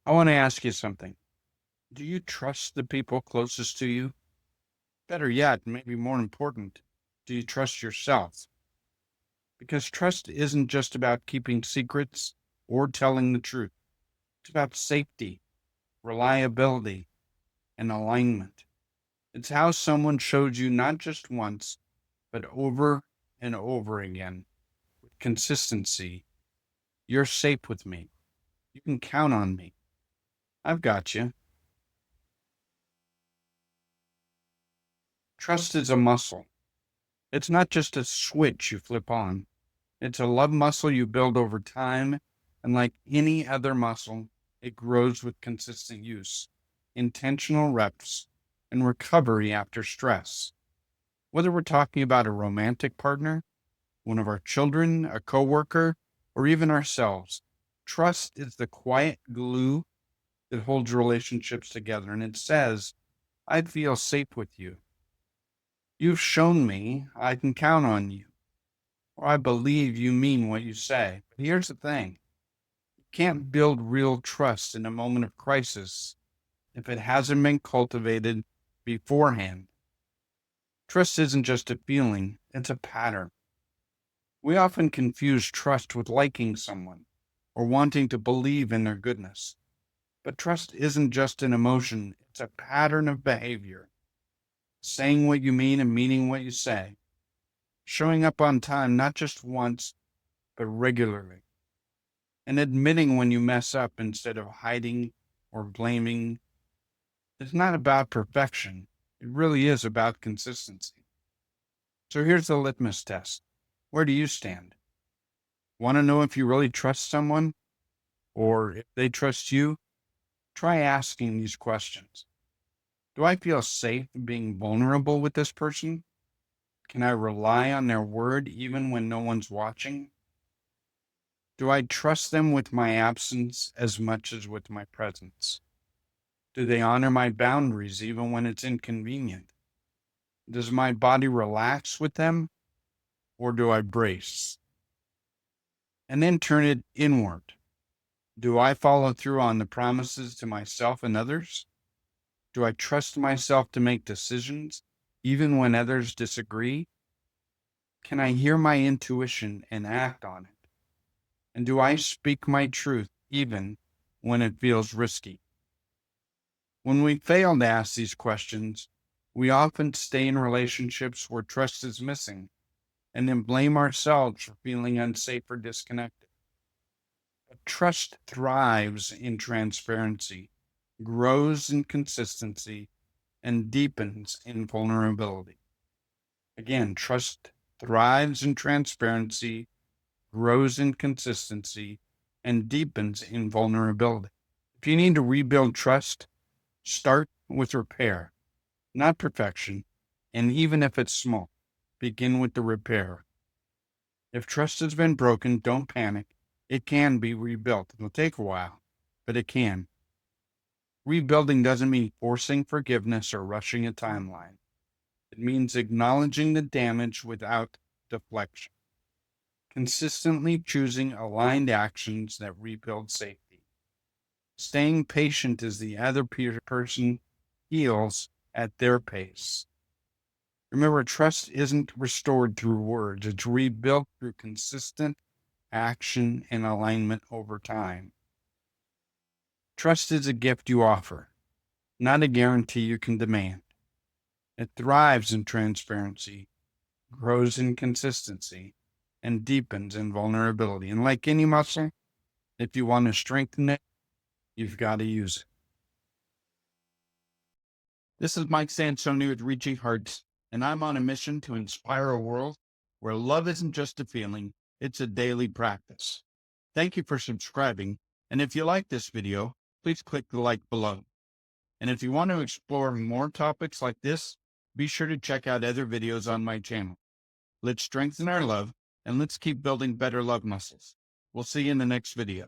I want to ask you something. Do you trust the people closest to you? Better yet, maybe more important, do you trust yourself? Because trust isn't just about keeping secrets or telling the truth. It's about safety, reliability, and alignment. It's how someone shows you not just once, but over and over again with consistency. You're safe with me. You can count on me. I've got you. Trust is a muscle. It's not just a switch you flip on. It's a love muscle you build over time, and like any other muscle, it grows with consistent use, intentional reps, and recovery after stress. Whether we're talking about a romantic partner, one of our children, a coworker, or even ourselves, trust is the quiet glue that holds relationships together, and it says, I feel safe with you. You've shown me I can count on you, or I believe you mean what you say. But here's the thing. You can't build real trust in a moment of crisis if it hasn't been cultivated beforehand. Trust isn't just a feeling, it's a pattern. We often confuse trust with liking someone or wanting to believe in their goodness. But trust isn't just an emotion, it's a pattern of behavior. Saying what you mean and meaning what you say. Showing up on time, not just once, but regularly. And admitting when you mess up instead of hiding or blaming. It's not about perfection. It really is about consistency. So here's the litmus test. Where do you stand? Want to know if you really trust someone or if they trust you? Try asking these questions. Do I feel safe being vulnerable with this person? Can I rely on their word even when no one's watching? Do I trust them with my absence as much as with my presence? Do they honor my boundaries even when it's inconvenient? Does my body relax with them or do I brace? And then turn it inward. Do I follow through on the promises to myself and others? Do I trust myself to make decisions even when others disagree? Can I hear my intuition and act on it? And do I speak my truth even when it feels risky? When we fail to ask these questions, we often stay in relationships where trust is missing and then blame ourselves for feeling unsafe or disconnected. But trust thrives in transparency, grows in consistency, and deepens in vulnerability. Again, trust thrives in transparency, grows in consistency, and deepens in vulnerability. If you need to rebuild trust, start with repair, not perfection. And even if it's small, begin with the repair. If trust has been broken, don't panic. It can be rebuilt. It'll take a while, but it can. Rebuilding doesn't mean forcing forgiveness or rushing a timeline. It means acknowledging the damage without deflection, consistently choosing aligned actions that rebuild safety. Staying patient as the other person heals at their pace. Remember, trust isn't restored through words, it's rebuilt through consistent action and alignment over time. Trust is a gift you offer, not a guarantee you can demand. It thrives in transparency, grows in consistency, and deepens in vulnerability. And like any muscle, if you want to strengthen it, you've got to use it. This is Mike Sansone with Reaching Hearts, and I'm on a mission to inspire a world where love isn't just a feeling, it's a daily practice. Thank you for subscribing, and if you like this video, please click the like below. And if you want to explore more topics like this, be sure to check out other videos on my channel. Let's strengthen our love, and let's keep building better love muscles. We'll see you in the next video.